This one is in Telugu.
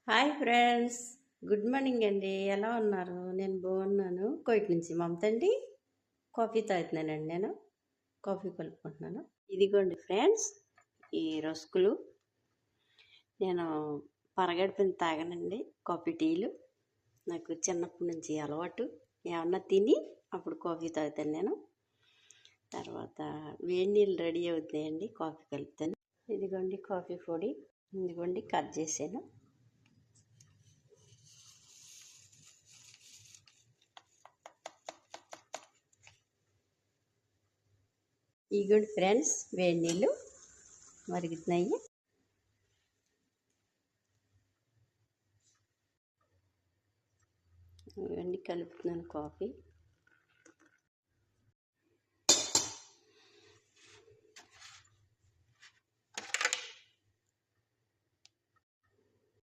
హాయ్ ఫ్రెండ్స్, గుడ్ మార్నింగ్ అండి. ఎలా ఉన్నారు? నేను బాగున్నాను. కోయిట్ నుంచి మమత అండి. కాఫీ తాగుతున్నానండి. నేను కాఫీ కలుపుకుంటున్నాను. ఇదిగోండి ఫ్రెండ్స్, ఈ రస్కులు. నేను పరగడుపున తాగనండి కాఫీ టీలు. నాకు చిన్నప్పటి నుంచి అలవాటు. ఏమన్నా తిని అప్పుడు కాఫీ తాగుతాను నేను. తర్వాత వేడి నీళ్ళు రెడీ అవుతున్నాయండి, కాఫీ కలుపుతాను. ఇదిగోండి కాఫీ పొడి, ఇదిగోండి కట్ చేసాను. ఈ గుడ్ ఫ్రెండ్స్, వేడి నీళ్ళు మరుగుతున్నాయి. ఇవన్నీ కలుపుతున్నాను కాఫీ.